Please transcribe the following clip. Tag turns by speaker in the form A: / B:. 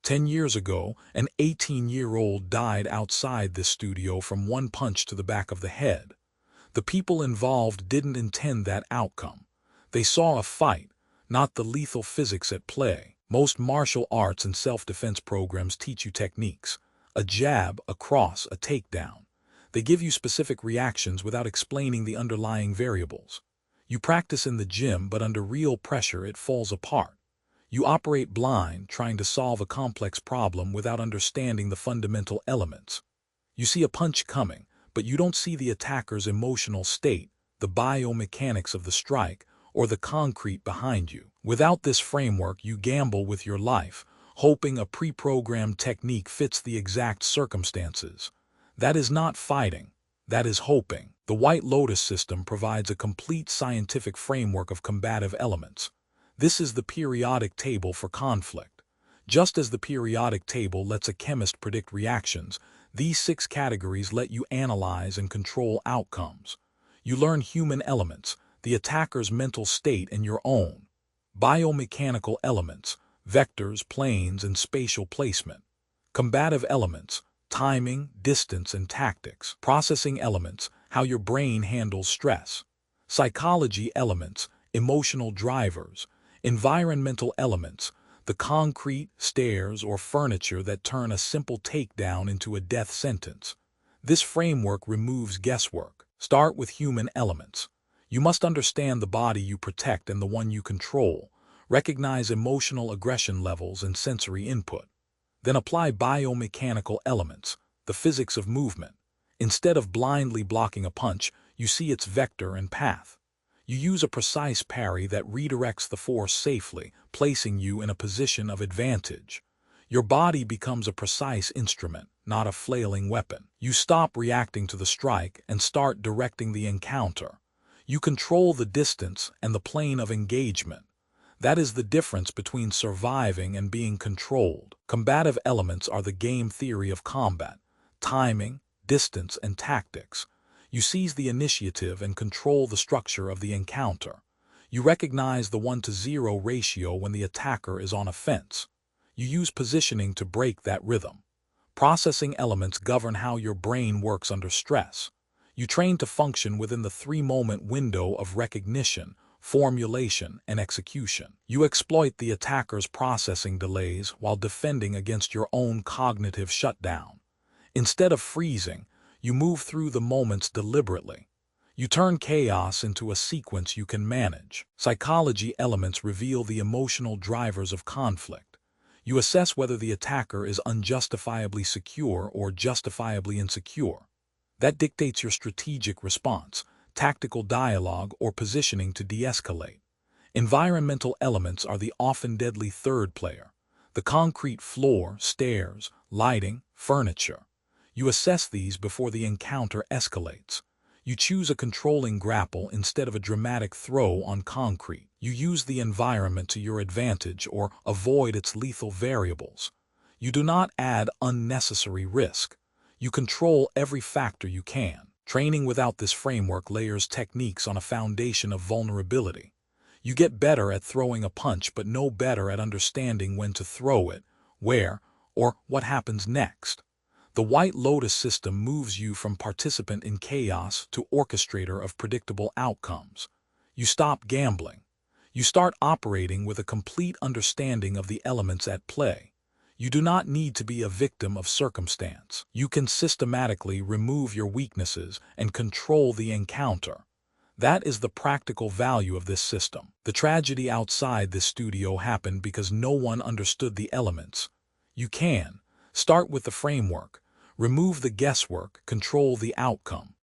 A: 10 years ago, an 18-year-old died outside this studio from one punch to the back of the head. The people involved didn't intend that outcome. They saw a fight, not the lethal physics at play. Most martial arts and self-defense programs teach you techniques: a jab, a cross, a takedown. They give you specific reactions without explaining the underlying variables. You practice in the gym, but under real pressure it falls apart. You operate blind, trying to solve a complex problem without understanding the fundamental elements. You see a punch coming, but you don't see the attacker's emotional state, the biomechanics of the strike, or the concrete behind you. Without this framework, you gamble with your life, hoping a pre-programmed technique fits the exact circumstances. That is not fighting. That is hoping. The White Lotus system provides a complete scientific framework of combative elements. This is the periodic table for conflict. Just as the periodic table lets a chemist predict reactions, these 6 categories let you analyze and control outcomes. You learn human elements, the attacker's mental state, and your own. Biomechanical elements, vectors, planes, and spatial placement. Combative elements, timing, distance, and tactics. Processing elements, how your brain handles stress. Psychology elements, emotional drivers. Environmental elements, the concrete, stairs, or furniture that turn a simple takedown into a death sentence. This framework removes guesswork. Start with human elements. You must understand the body you protect and the one you control. Recognize emotional aggression levels and sensory input. Then apply biomechanical elements, the physics of movement. Instead of blindly blocking a punch, you see its vector and path. You use a precise parry that redirects the force safely, placing you in a position of advantage. Your body becomes a precise instrument, not a flailing weapon. You stop reacting to the strike and start directing the encounter. You control the distance and the plane of engagement. That is the difference between surviving and being controlled. Combative elements are the game theory of combat: timing, distance, and tactics. You seize the initiative and control the structure of the encounter. You recognize the 1-to-0 ratio when the attacker is on offense. You use positioning to break that rhythm. Processing elements govern how your brain works under stress. You train to function within the 3-moment window of recognition, formulation, and execution. You exploit the attacker's processing delays while defending against your own cognitive shutdown. Instead of freezing, you move through the moments deliberately. You turn chaos into a sequence you can manage. Psychology elements reveal the emotional drivers of conflict. You assess whether the attacker is unjustifiably secure or justifiably insecure. That dictates your strategic response, tactical dialogue, or positioning to de-escalate. Environmental elements are the often deadly third player: the concrete floor, stairs, lighting, furniture. You assess these before the encounter escalates. You choose a controlling grapple instead of a dramatic throw on concrete. You use the environment to your advantage or avoid its lethal variables. You do not add unnecessary risk. You control every factor you can. Training without this framework layers techniques on a foundation of vulnerability. You get better at throwing a punch, but no better at understanding when to throw it, where, or what happens next. The White Lotus system moves you from participant in chaos to orchestrator of predictable outcomes. You stop gambling. You start operating with a complete understanding of the elements at play. You do not need to be a victim of circumstance. You can systematically remove your weaknesses and control the encounter. That is the practical value of this system. The tragedy outside this studio happened because no one understood the elements. You can start with the framework, remove the guesswork, control the outcome.